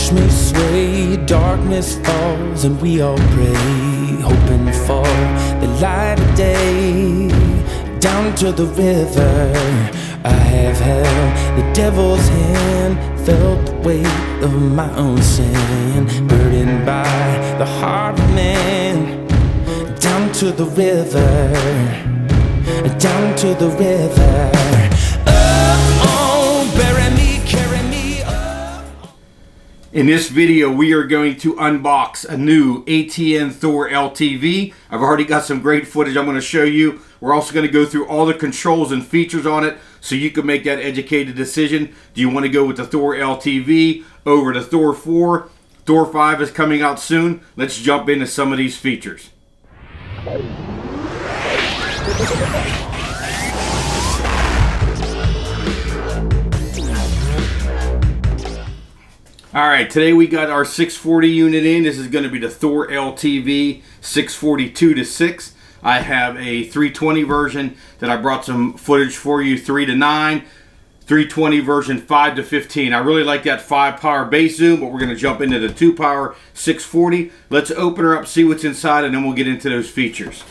Watch me sway, darkness falls, and we all pray, hoping for the light of day. Down to the river, I have held the devil's hand, felt the weight of my own sin, burdened by the heart of man. Down to the river, down to the river. Oh, bury me, carry me up. In this video, we are going to unbox a new ATN Thor LTV. I've already got some great footage I'm going to show you. We're also going to go through all the controls and features on it so you can make that educated decision. Do you want to go with the Thor LTV over the Thor 4? Thor 5 is coming out soon. Let's jump into some of these features. Alright, today we got our 640 unit in. This is going to be the Thor LTV 642-6. I have a 320 version that I brought some footage for you, 3 to 9. 320 version 5 to 15. I really like that 5 power base zoom, but we're going to jump into the 2 power 640. Let's open her up, see what's inside, and then we'll get into those features.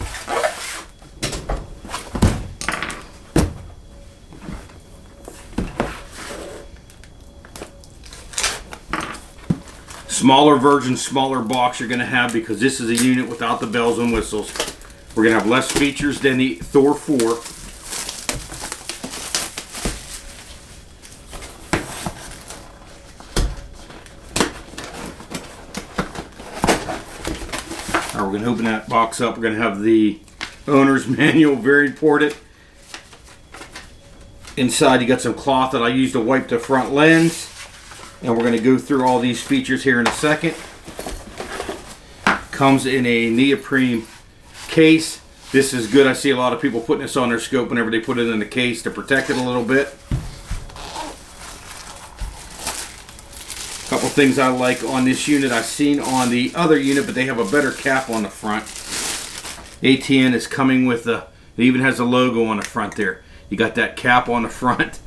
Smaller version, smaller box you're going to have because this is a unit without the bells and whistles. We're going to have less features than the Thor 4. Alright, we're going to open that box up. We're going to have the owner's manual, very important. Inside you got some cloth that I use to wipe the front lens. And we're going to go through all these features here in a second. Comes in a neoprene case. This is good. I see a lot of people putting this on their scope whenever they put it in the case to protect it a little bit. A couple things I like on this unit I've seen on the other unit, but they have a better cap on the front. ATN is coming with it even has a logo on the front there. You got that cap on the front,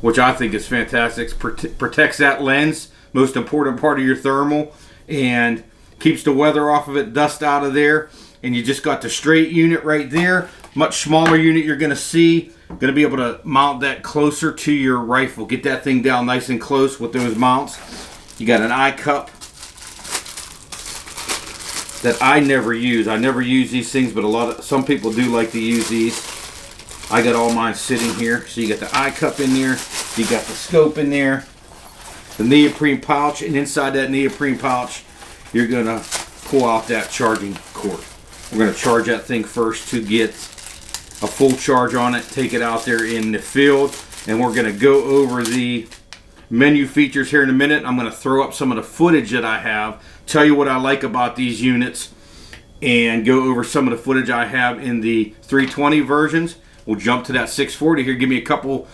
which I think is fantastic. Protects that lens, most important part of your thermal, and keeps the weather off of it, dust out of there. And you just got the straight unit right there. Much smaller unit you're going to see. Going to be able to mount that closer to your rifle. Get that thing down nice and close with those mounts. You got an eye cup that I never use. I never use these things, but some people do like to use these. I got all mine sitting here. So you got the eye cup in there. You got the scope in there. The neoprene pouch. And inside that neoprene pouch, you're going to pull out that charging cord. We're going to charge that thing first to get a full charge on it. Take it out there in the field. And we're going to go over the menu features here in a minute. I'm going to throw up some of the footage that I have. Tell you what I like about these units. And go over some of the footage I have in the 320 versions. We'll jump to that 640 here. Give me a couple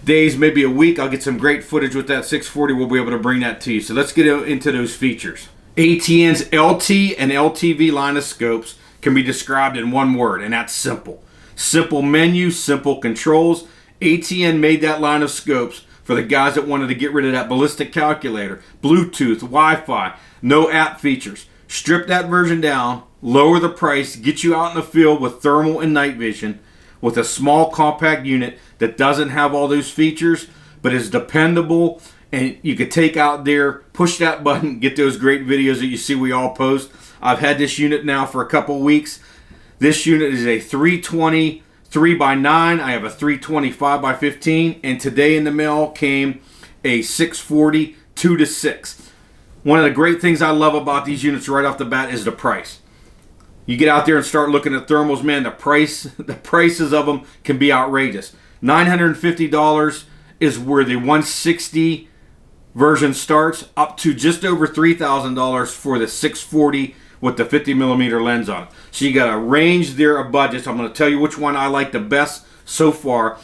days, maybe a week. I'll get some great footage with that 640. We'll be able to bring that to you. So let's get into those features. ATN's LT and LTV line of scopes can be described in one word, and that's simple. Simple menu, simple controls. ATN made that line of scopes for the guys that wanted to get rid of that ballistic calculator, Bluetooth, Wi-Fi, no app features. Strip that version down, lower the price, get you out in the field with thermal and night vision with a small compact unit that doesn't have all those features but is dependable, and you could take out there, push that button, get those great videos that you see we all post. I've had this unit now for a couple weeks. This unit is a 320 3x9. I have a 320 5x15, and today in the mail came a 640 2-6. One of the great things I love about these units right off the bat is the price. You get out there and start looking at thermals, man, the prices of them can be outrageous. $950 is where the 160 version starts, up to just over $3,000 for the 640 with the 50mm lens on it. So you got a range there of budgets. I'm going to tell you which one I like the best so far,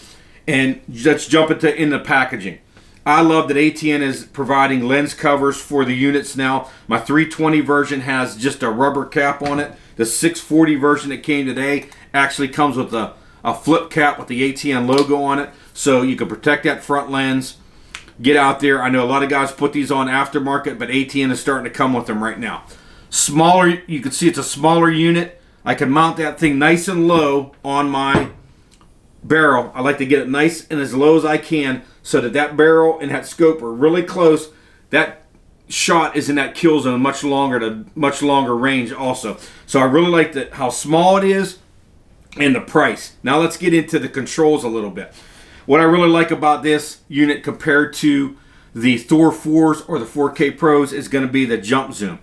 and let's jump in the packaging. I love that ATN is providing lens covers for the units now. My 320 version has just a rubber cap on it. The 640 version that came today actually comes with a flip cap with the ATN logo on it, so you can protect that front lens. get out there. I know a lot of guys put these on aftermarket, but ATN is starting to come with them right now. Smaller, you can see it's a smaller unit. I can mount that thing nice and low on my barrel. I like to get it nice and as low as I can so that that barrel and that scope are really close. That shot is in that kill zone much longer range also. So I really like how small it is and the price. Now let's get into the controls a little bit. What I really like about this unit compared to the Thor 4s or the 4K Pros is going to be the jump zoom.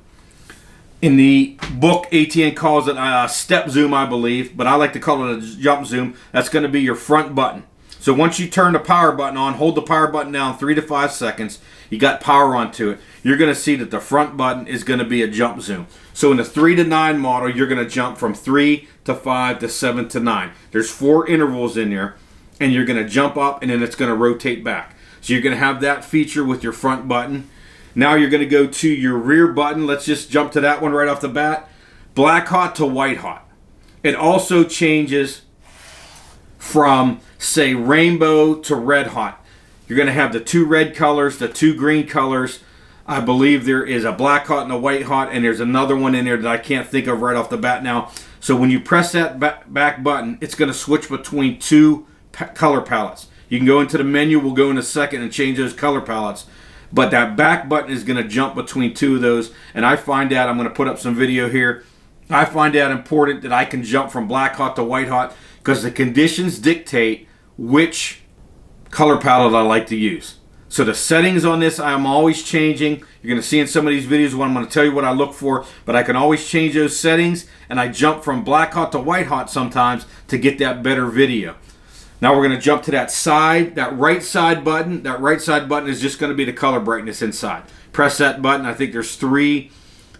In the book, ATN calls it a step zoom, I believe, but I like to call it a jump zoom. That's going to be your front button. So once you turn the power button on, hold the power button down 3 to 5 seconds, you got power onto it, you're going to see that the front button is going to be a jump zoom. So in the 3 to 9 model, you're going to jump from 3 to 5 to 7 to 9. There's 4 intervals in there, and you're going to jump up, and then it's going to rotate back. So you're going to have that feature with your front button. Now you're going to go to your rear button. Let's just jump to that one right off the bat. Black hot to white hot. It also changes from, say, rainbow to red hot. You're going to have the 2 red colors, the 2 green colors. I believe there is a black hot and a white hot, and there's another one in there that I can't think of right off the bat now. So when you press that back button, it's going to switch between 2 color palettes. You can go into the menu, we'll go in a second and change those color palettes. But that back button is going to jump between 2 of those. And I find that, I'm going to put up some video here, I find that important that I can jump from black hot to white hot because the conditions dictate which color palette I like to use. So the settings on this, I'm always changing. You're going to see in some of these videos when I'm going to tell you what I look for, but I can always change those settings, and I jump from black hot to white hot sometimes to get that better video. Now we're going to jump to that side, that right side button. That right side button is just going to be the color brightness inside. Press that button. I think there's three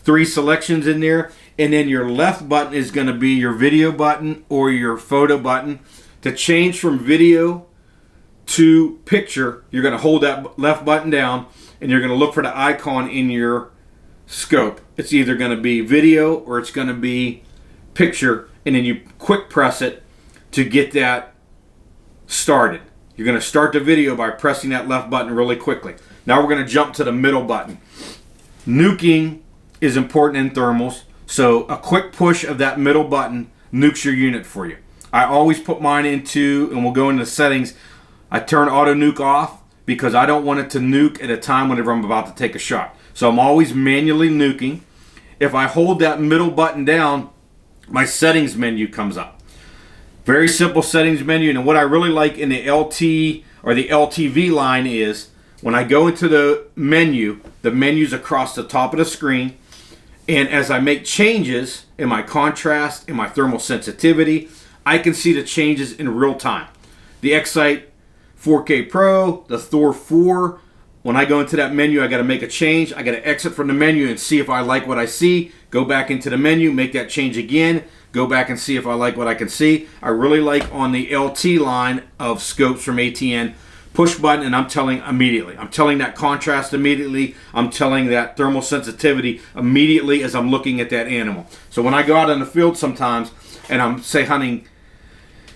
selections in there. And then your left button is going to be your video button or your photo button. To change from video to picture, you're going to hold that left button down and you're going to look for the icon in your scope. It's either going to be video or it's going to be picture, and then you quick press it to get that started. You're going to start the video by pressing that left button really quickly. Now we're going to jump to the middle button. Nuking is important in thermals, so a quick push of that middle button nukes your unit for you. I always put mine into, and we'll go into settings, I turn auto nuke off because I don't want it to nuke at a time whenever I'm about to take a shot. So I'm always manually nuking. If I hold that middle button down, my settings menu comes up. Very simple settings menu, and what I really like in the LT or the LTV line is when I go into the menu's across the top of the screen, and as I make changes in my contrast, in my thermal sensitivity, I can see the changes in real time. The Excite 4K Pro, the Thor 4, when I go into that menu, I got to make a change. I got to exit from the menu and see if I like what I see. Go back into the menu, make that change again. Go back and see if I like what I can see. I really like on the LT line of scopes from ATN, push button, and I'm telling immediately. I'm telling that contrast immediately. I'm telling that thermal sensitivity immediately as I'm looking at that animal. So when I go out in the field sometimes and I'm, say, hunting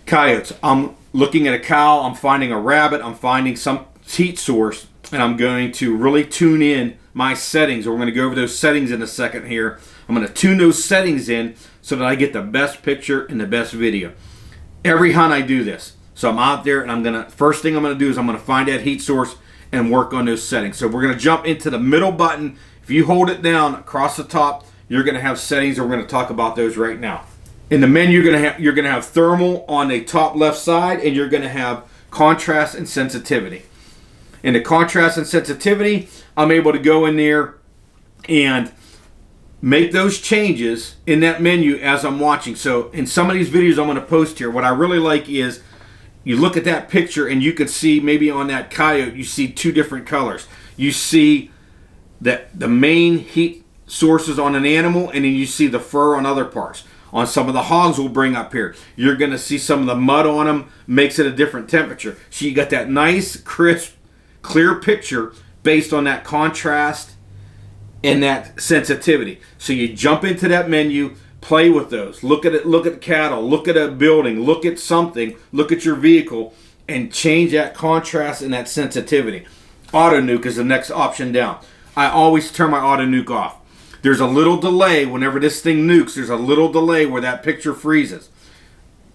coyotes, I'm looking at a cow, I'm finding a rabbit, I'm finding some heat source, and I'm going to really tune in my settings. We're going to go over those settings in a second here. I'm going to tune those settings in so that I get the best picture and the best video. Every hunt I do this. So I'm out there and first thing I'm going to do is I'm going to find that heat source and work on those settings. So we're going to jump into the middle button. If you hold it down across the top, you're going to have settings, and we're going to talk about those right now. In the menu, you're going to have thermal on the top left side, and you're going to have contrast and sensitivity. In the contrast and sensitivity, I'm able to go in there and make those changes in that menu as I'm watching. So in some of these videos I'm going to post here, what I really like is you look at that picture and you can see maybe on that coyote, you see 2 different colors. You see that the main heat sources on an animal, and then you see the fur on other parts. On some of the hogs we'll bring up here, you're going to see some of the mud on them makes it a different temperature. So you got that nice, crisp, clear picture based on that contrast and that sensitivity. So you jump into that menu, play with those. Look at it, look at cattle, look at a building, look at something, look at your vehicle, and change that contrast and that sensitivity. Auto nuke is the next option down. I always turn my auto nuke off. There's a little delay whenever this thing nukes. There's a little delay where that picture freezes.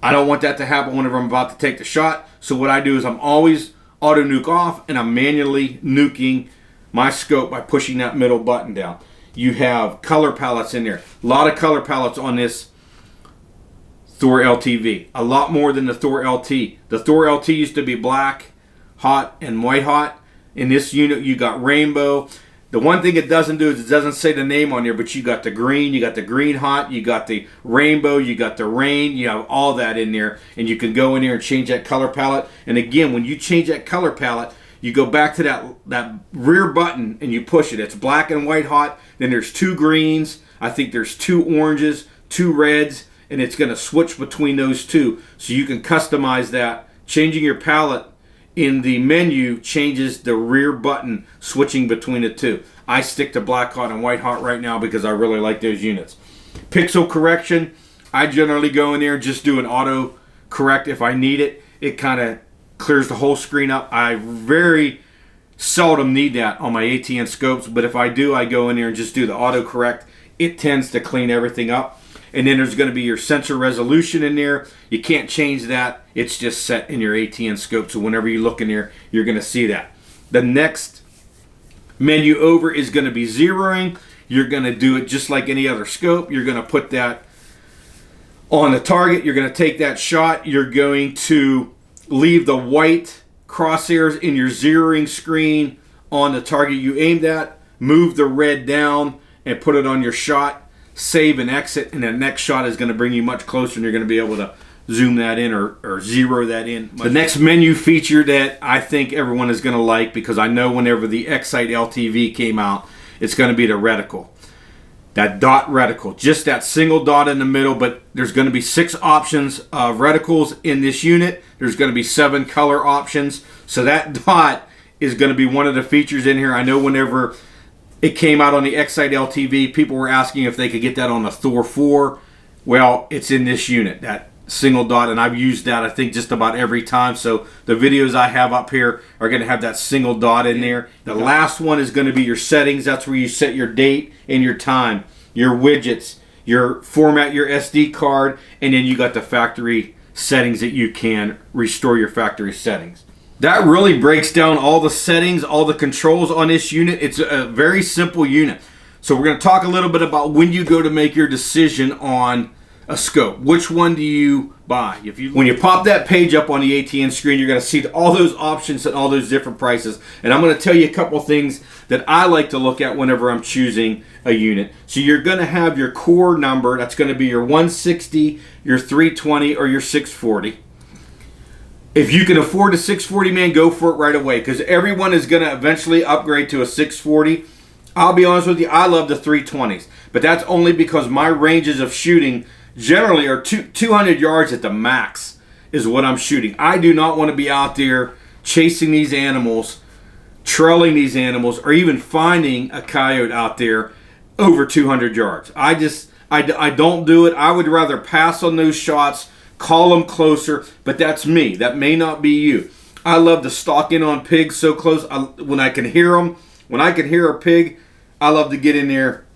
I don't want that to happen whenever I'm about to take the shot. So what I do is I'm always auto nuke off, and I'm manually nuking my scope by pushing that middle button down. You have color palettes in there. A lot of color palettes on this Thor LTV. A lot more than the Thor LT. The Thor LT used to be black, hot, and white hot. In this unit, you got rainbow. The one thing it doesn't do is it doesn't say the name on here, but you got the green hot, you got the rainbow, you got the rain, you have all that in there, and you can go in there and change that color palette. And again, when you change that color palette, you go back to that rear button and you push it. It's black and white hot, then there's 2 greens, I think there's 2 oranges, 2 reds, and it's going to switch between those 2. So you can customize that. Changing your palette in the menu changes the rear button switching between the 2. I stick to black hot and white hot right now because I really like those units. Pixel correction, I generally go in there and just do an auto correct if I need it. It kind of clears the whole screen up. I very seldom need that on my ATN scopes, but if I do, I go in there and just do the auto correct. It tends to clean everything up. And then there's going to be your sensor resolution in there. You can't change that. It's just set in your ATN scope. So whenever you look in there, you're going to see that. The next menu over is going to be zeroing. You're going to do it just like any other scope. You're going to put that on the target. You're going to take that shot. You're going to leave the white crosshairs in your zeroing screen on the target you aimed at. Move the red down and put it on your shot. Save and exit, and the next shot is going to bring you much closer, and you're going to be able to zoom that in or zero that in. The next menu feature that I think everyone is going to like, because I know whenever the X-Sight LTV came out, it's going to be the reticle. That dot reticle, just that single dot in the middle, but there's going to be 6 options of reticles in this unit. There's going to be 7 color options, so that dot is going to be one of the features in here. I know whenever it came out on the X-Sight LTV, people were asking if they could get that on the Thor 4. Well, it's in this unit, that single dot, and I've used that I think just about every time. So the videos I have up here are going to have that single dot in there. The last one is going to be your settings. That's where you set your date and your time, your widgets, your format, your SD card, and then you got the factory settings that you can restore your factory settings. That really breaks down all the settings, all the controls on this unit. It's a very simple unit. So we're going to talk a little bit about when you go to make your decision on a scope. Which one do you buy? When you pop that page up on the ATN screen, you're going to see all those options and all those different prices. And I'm going to tell you a couple things that I like to look at whenever I'm choosing a unit. So you're going to have your core number. That's going to be your 160, your 320, or your 640. If you can afford a 640, man, go for it right away, because everyone is going to eventually upgrade to a 640. I'll be honest with you, I love the 320s, but that's only because my ranges of shooting generally are 200 yards at the max is what I'm shooting. I do not want to be out there chasing these animals, trailing these animals, or even finding a coyote out there over 200 yards. I don't do it. I would rather pass on those shots, call them closer, but that's me. That may not be you. I love to stalk in on pigs so close. When I can hear them, when I can hear a pig, I love to get in there,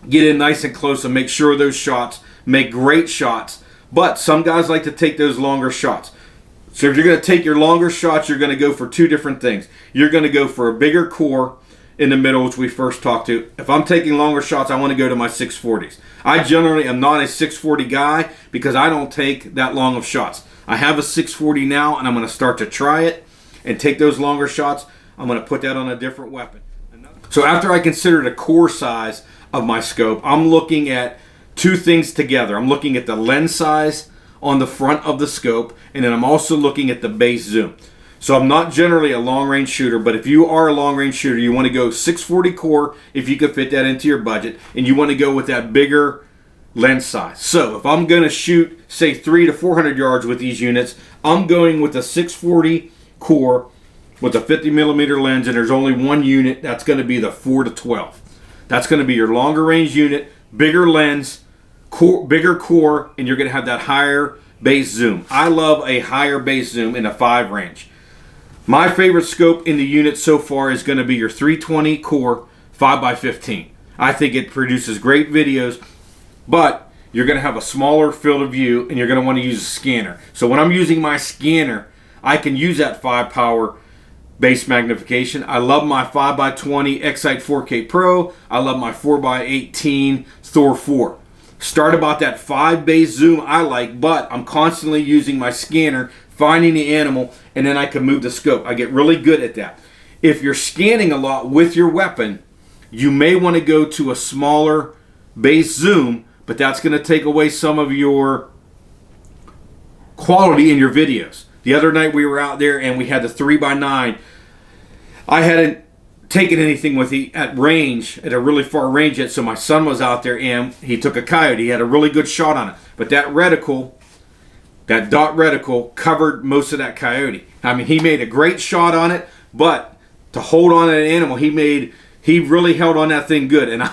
get in nice and close and make sure those shots make great shots. But some guys like to take those longer shots. So if you're going to take your longer shots, you're going to go for 2 different things. You're going to go for a bigger core in the middle, which we first talked to. If I'm taking longer shots, I want to go to my 640s. I generally am not a 640 guy because I don't take that long of shots. I have a 640 now, and I'm going to start to try it and take those longer shots. I'm going to put that on a different weapon. So after I consider the core size of my scope, I'm looking at 2 things together. I'm looking at the lens size on the front of the scope, and then I'm also looking at the base zoom. So I'm not generally a long-range shooter, but if you are a long-range shooter, you want to go 640 core if you could fit that into your budget, and you want to go with that bigger lens size. So if I'm going to shoot, say, 300 to 400 yards with these units, I'm going with a 640 core with a 50 millimeter lens, and there's only one unit. That's going to be the 4 to 12. That's going to be your longer range unit, bigger lens, bigger core, and you're going to have that higher base zoom. I love a higher base zoom in a 5 range. My favorite scope in the unit so far is going to be your 320 core 5x15. I think it produces great videos, but you're going to have a smaller field of view and you're going to want to use a scanner. So when I'm using my scanner, I can use that 5 power base magnification. I love my 5x20 Excite 4K Pro. I love my 4x18 Thor 4. Start about that 5 base zoom I like, but I'm constantly using my scanner, finding the animal, and then I can move the scope. I get really good at that. If you're scanning a lot with your weapon, you may want to go to a smaller base zoom, but that's going to take away some of your quality in your videos. The other night we were out there and we had the 3x9. I hadn't taken anything with it at range, at a really far range yet, so my son was out there and he took a coyote. He had a really good shot on it. But that reticle, that dot reticle, covered most of that coyote. I mean, he made a great shot on it, but to hold on to an animal, he really held on that thing good. And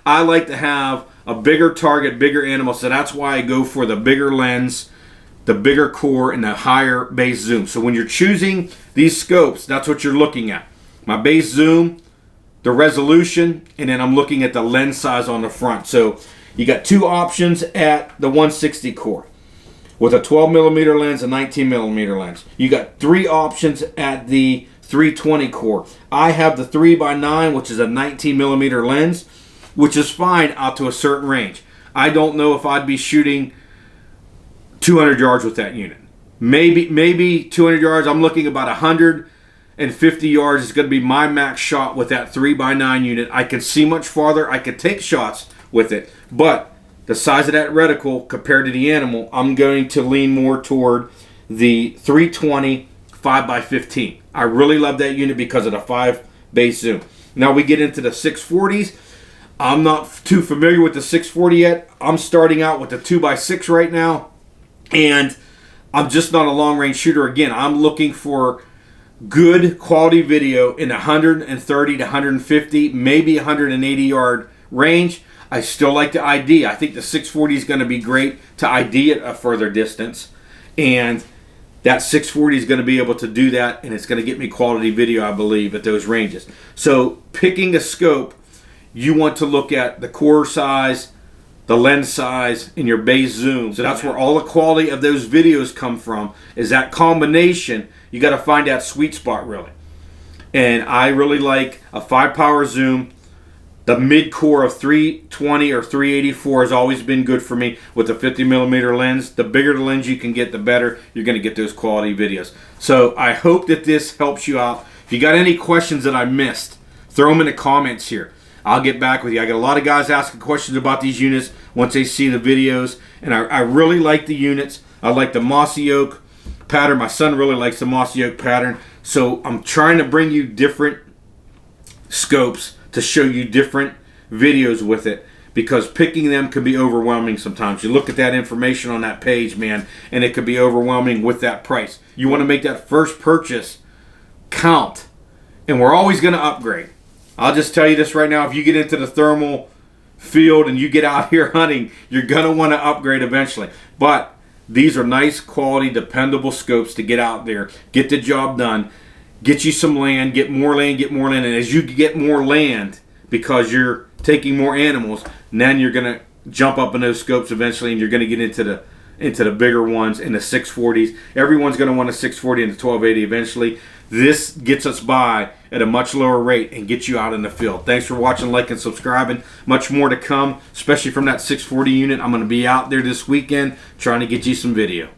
I like to have a bigger target, bigger animal, so that's why I go for the bigger lens, the bigger core, and the higher base zoom. So when you're choosing these scopes, that's what you're looking at. My base zoom, the resolution, and then I'm looking at the lens size on the front. So you got two options at the 160 core with a 12mm lens, a 19mm lens. You got three options at the 320 core. I have the 3x9, which is a 19mm lens, which is fine out to a certain range. I don't know if I'd be shooting 200 yards with that unit. Maybe 200 yards. I'm looking about 150 yards is going to be my max shot with that 3x9 unit. I can see much farther. I can take shots with it. But the size of that reticle compared to the animal, I'm going to lean more toward the 320 5x15. I really love that unit because of the 5 base zoom. Now we get into the 640s. I'm not too familiar with the 640 yet. I'm starting out with the 2x6 right now. And I'm just not a long-range shooter. Again, I'm looking for good quality video in 130 to 150, maybe 180 yard range. I still like the ID. I think the 640 is going to be great to ID at a further distance. And that 640 is going to be able to do that, and it's going to get me quality video, I believe, at those ranges. So picking a scope, you want to look at the core size, the lens size, and your base zoom. So that's where all the quality of those videos come from, is that combination. You got to find that sweet spot, really. And I really like a 5 power zoom. The mid core of 320 or 384 has always been good for me with the 50mm lens. The bigger the lens you can get, the better you're going to get those quality videos. So I hope that this helps you out. If you got any questions that I missed, throw them in the comments here. I'll get back with you. I got a lot of guys asking questions about these units once they see the videos. And I really like the units. I like the mossy oak pattern. My son really likes the mossy oak pattern. So I'm trying to bring you different scopes to show you different videos with it, because picking them can be overwhelming sometimes. You look at that information on that page, man, and it could be overwhelming with that price. You want to make that first purchase count, and we're always going to upgrade. I'll just tell you this right now, if you get into the thermal field and you get out here hunting, you're going to want to upgrade eventually. But these are nice, quality, dependable scopes to get out there, get the job done, get you some land, get more land, and as you get more land, because you're taking more animals, then you're going to jump up in those scopes eventually, and you're going to get into the bigger ones, in the 640s. Everyone's going to want a 640 and a 1280 eventually. This gets us by at a much lower rate and gets you out in the field. Thanks for watching, like, and subscribing. Much more to come, especially from that 640 unit. I'm going to be out there this weekend trying to get you some video.